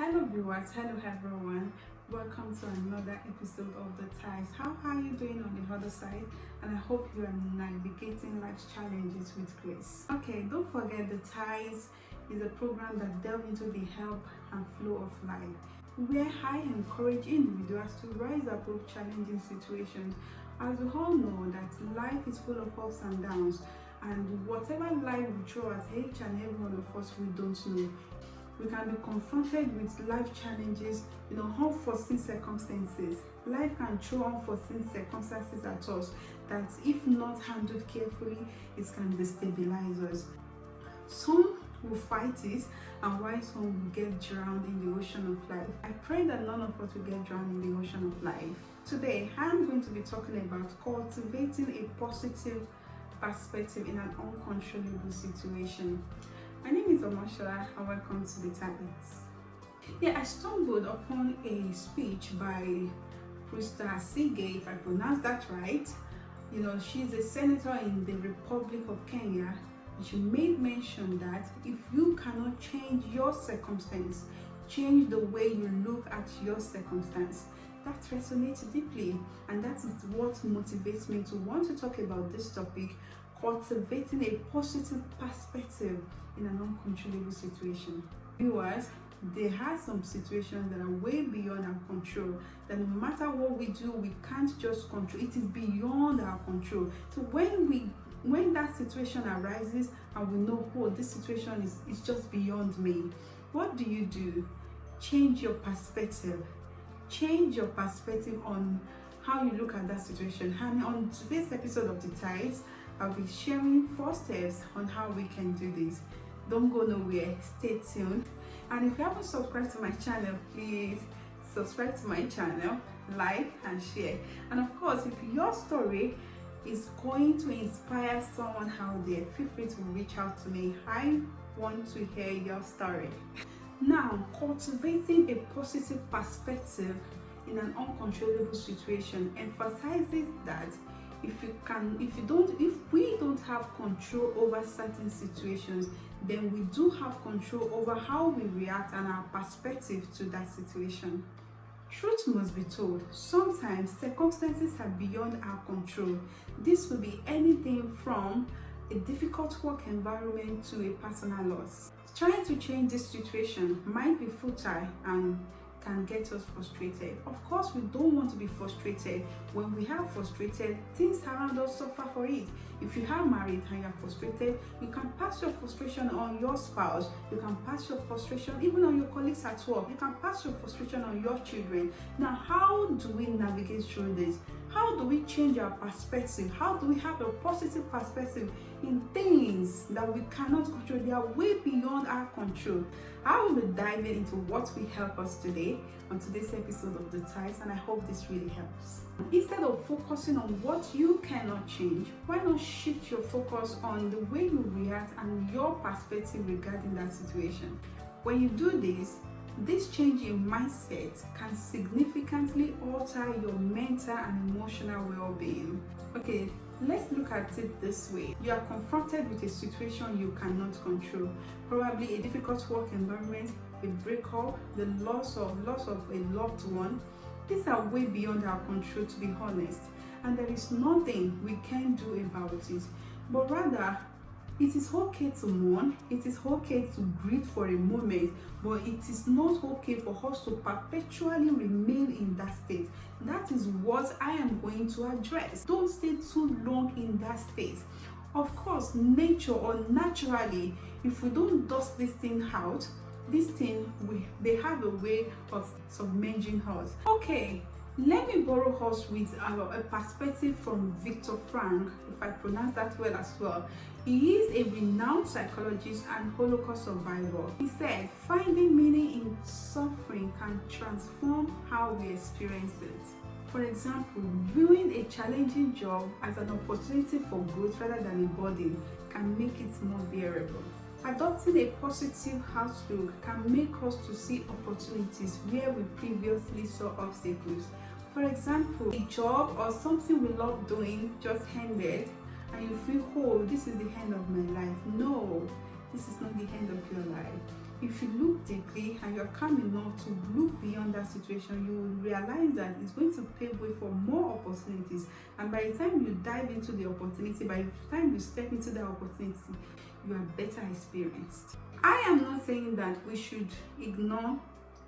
Hello viewers, hello everyone. Welcome to another episode of The Ties. How are you doing on the other side? And I hope you are navigating life's challenges with grace. Okay, don't forget The Ties is a program that delves into the help and flow of life, where I encourage individuals to rise above challenging situations. As we all know that life is full of ups and downs, and whatever life will throw at each and every one of us, we don't know. We can be confronted with life challenges, unforeseen circumstances. Life can throw unforeseen circumstances at us that, if not handled carefully, it can destabilize us. Some will fight it, and while some will get drowned in the ocean of life. I pray that none of us will get drowned in the ocean of life. Today, I'm going to be talking about cultivating a positive perspective in an uncontrollable situation. My name is Omashola and welcome to The Ties. I stumbled upon a speech by Krista Sige, if I pronounce that right. She's a senator in the Republic of Kenya, and she made mention that if you cannot change your circumstance, change the way you look at your circumstance. That resonates deeply, and that is what motivates me to want to talk about this topic: cultivating a positive perspective in an uncontrollable situation. Viewers, there are some situations that are way beyond our control, that no matter what we do, we can't just control. It is beyond our control. So when that situation arises and we know, oh, this situation is just beyond me, what do? Change your perspective. Change your perspective on how you look at that situation. And on today's episode of The Ties, I'll be sharing 4 steps on how we can do this. Don't go nowhere, stay tuned. And if you haven't subscribed to my channel, please subscribe to my channel, like and share. And of course, if your story is going to inspire someone out there, feel free to reach out to me. I want to hear your story. Now, cultivating a positive perspective in an uncontrollable situation emphasizes that if we don't have control over certain situations, then we do have control over how we react and our perspective to that situation. Truth must be told, sometimes circumstances are beyond our control. This will be anything from a difficult work environment to a personal loss. Trying to change this situation might be futile and can get us frustrated. Of course, we don't want to be frustrated. When we are frustrated, things around us suffer for it. If you are married and you are frustrated, you can pass your frustration on your spouse. You can pass your frustration even on your colleagues at work. You can pass your frustration on your children. Now, how do we navigate through this? How do we change our perspective? How do we have a positive perspective in things that we cannot control? They are way beyond our control. I will be diving into what will help us today on today's episode of The Ties, and I hope this really helps. Instead of focusing on what you cannot change, why not shift your focus on the way you react and your perspective regarding that situation? When you do this change in mindset can significantly alter your mental and emotional well-being. Okay, let's look at it this way. You are confronted with a situation you cannot control, probably a difficult work environment, a breakup, the loss of a loved one. These are way beyond our control, to be honest, and there is nothing we can do about it. But rather, it is okay to mourn, it is okay to grieve for a moment, but it is not okay for us to perpetually remain in that state. That is what I am going to address. Don't stay too long in that state. Of course, nature or naturally, if we don't dust this thing out, they have a way of submerging us. Okay, let me borrow us with a perspective from Viktor Frankl, if I pronounce that well as well. He is a renowned psychologist and Holocaust survivor. He said, finding meaning in suffering can transform how we experience it. For example, viewing a challenging job as an opportunity for growth rather than a burden can make it more bearable. Adopting a positive outlook can make us to see opportunities where we previously saw obstacles. For example, a job or something we love doing just ended and you feel, oh, this is the end of my life. No, this is not the end of your life. if you look deeply and you're calm enough to look beyond that situation, you will realize that it's going to pave way for more opportunities. And by the time you dive into the opportunity, by the time you step into that opportunity, you are better experienced. I am not saying that we should ignore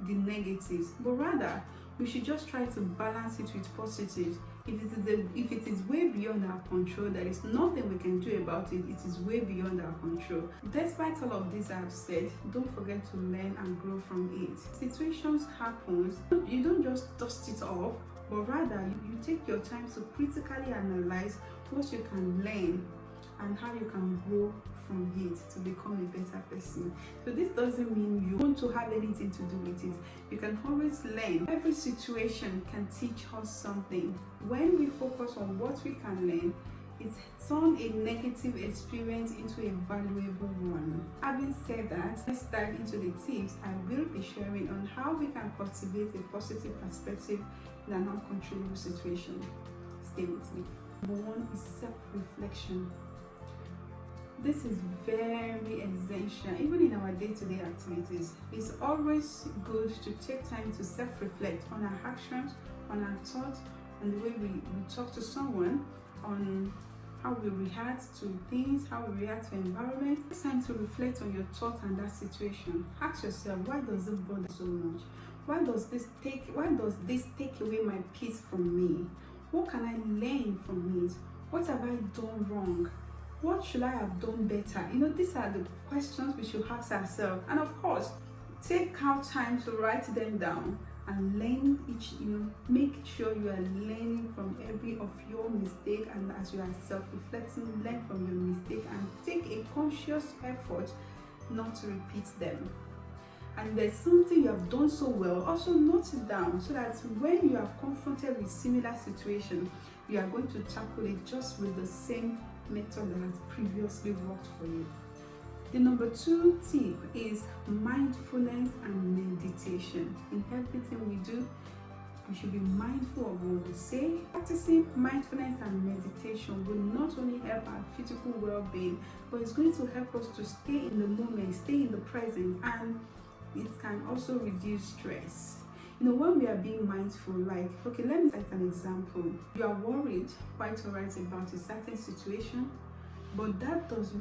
the negatives, but rather we should just try to balance it with positives. If it is way beyond our control, there is nothing we can do about it. It is way beyond our control. Despite all of this I've said, don't forget to learn and grow from it. Situations happen. You don't just dust it off, but rather you take your time to critically analyze what you can learn and how you can grow from it to become a better person. So this doesn't mean you want to have anything to do with it. You can always learn. Every situation can teach us something. When we focus on what we can learn, it turns a negative experience into a valuable one. Having said that, let's dive into the tips I will be sharing on how we can cultivate a positive perspective in an uncontrollable situation. Stay with me. Number one is self-reflection. This is very essential, even in our day-to-day activities. It's always good to take time to self-reflect on our actions, on our thoughts, on the way we talk to someone, on how we react to things, how we react to environment. It's time to reflect on your thoughts and that situation. Ask yourself, why does it bother so much? Why does this take away my peace from me? What can I learn from it? What have I done wrong? What should I have done better? These are the questions we should ask ourselves. And of course, take out time to write them down and learn make sure you are learning from every of your mistake, and as you are self-reflecting, learn from your mistake and take a conscious effort not to repeat them. And there's something you have done so well, also note it down so that when you are confronted with similar situation, you are going to tackle it just with the same method that has previously worked for you. The number 2 tip is mindfulness and meditation. In everything we do, we should be mindful of what we say. Practicing mindfulness and meditation will not only help our physical well-being, but it's going to help us to stay in the moment, stay in the present, and it can also reduce stress. When we are being mindful, let me cite an example. You are worried, quite alright, about a certain situation, but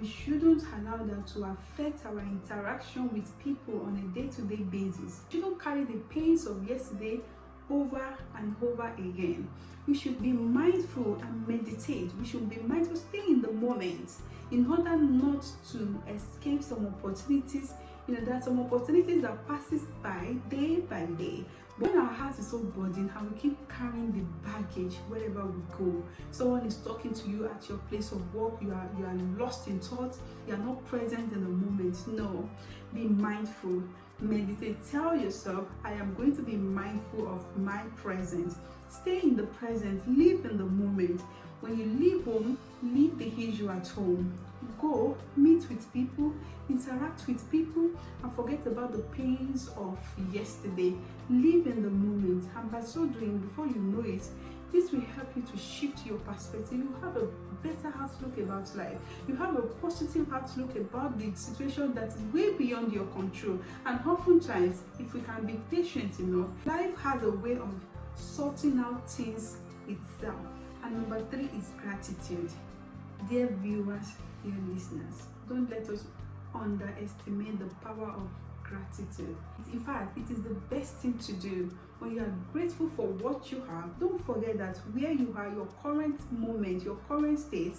we shouldn't allow that to affect our interaction with people on a day-to-day basis. We shouldn't carry the pains of yesterday over and over again. We should be mindful and meditate. We should be mindful, stay in the moment in order not to escape some opportunities. There are some opportunities that passes by day, when our heart is so burdened and we keep carrying the baggage wherever we go. Someone is talking to you at your place of work, you are lost in thought, you are not present in the moment. No, be mindful, meditate, tell yourself, I am going to be mindful of my present. Stay in the present, live in the moment. When you leave home, leave the issue at home. Go meet with people, interact with people, and forget about the pains of yesterday. Live in the moment, and by so doing, before you know it, this will help you to shift your perspective. You have a better outlook about life. You have a positive outlook about the situation that is way beyond your control. And oftentimes, if we can be patient enough, life has a way of sorting out things itself. And number 3 is gratitude. Dear viewers, dear listeners, don't let us underestimate the power of gratitude. In fact, it is the best thing to do. When you are grateful for what you have, don't forget that where you are, your current moment, your current state,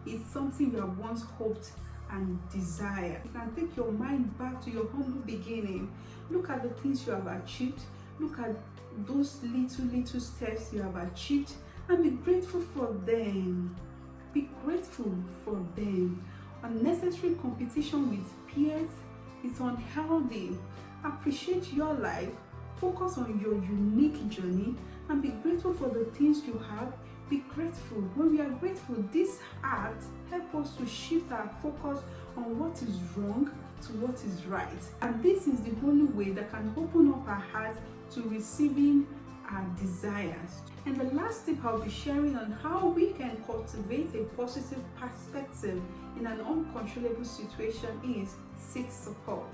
is something you have once hoped and desired. You can take your mind back to your humble beginning. Look at the things you have achieved. Look at those little steps you have achieved and be grateful for them. Be grateful for them. Unnecessary competition with peers is unhealthy. Appreciate your life, focus on your unique journey, and be grateful for the things you have. Be grateful. When we are grateful, this act helps us to shift our focus on what is wrong to what is right. And this is the only way that can open up our hearts to receiving our desires. And the last tip I'll be sharing on how we can cultivate a positive perspective in an uncontrollable situation is seek support.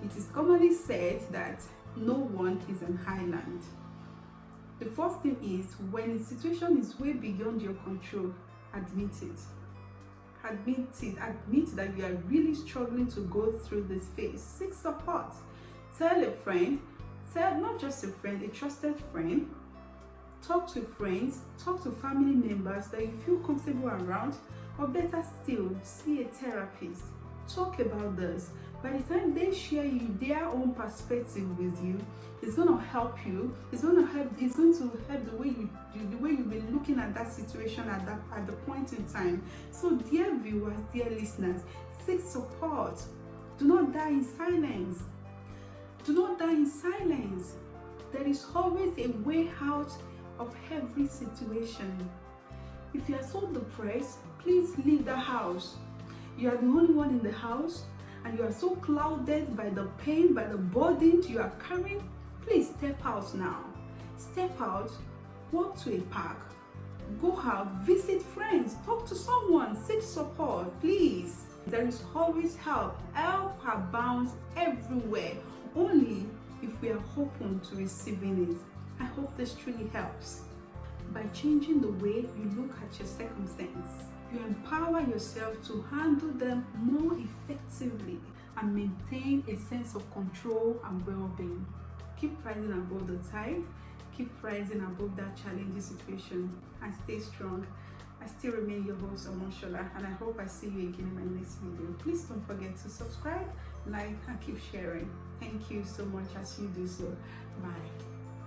It is commonly said that no one is an island. The first thing is, when the situation is way beyond your control, admit it. Admit that you are really struggling to go through this phase. Seek support. Tell a friend, not just a friend, a trusted friend. Talk to friends, talk to family members that you feel comfortable around, or better still, see a therapist. Talk about this. By the time they share their own perspective with you, it's going to help you. It's going to help the way you've been looking at that situation at the point in time. So dear viewers, dear listeners, seek support. Do not die in silence. Do not die in silence. There is always a way out of every situation. If you are so depressed, please leave the house. You are the only one in the house, and you are so clouded by the pain, by the burden you are carrying. Please step out now. Step out, walk to a park, go out, visit friends, talk to someone, seek support, please. There is always help. Help abounds everywhere, only if we are open to receiving it. I hope this truly helps. By changing the way you look at your circumstance, you empower yourself to handle them more effectively and maintain a sense of control and well-being. Keep rising above the tide, keep rising above that challenging situation, and stay strong. I still remain your host, Omoshola, and I hope I see you again in my next video. Please don't forget to subscribe, like, and keep sharing. Thank you so much as you do so. Bye.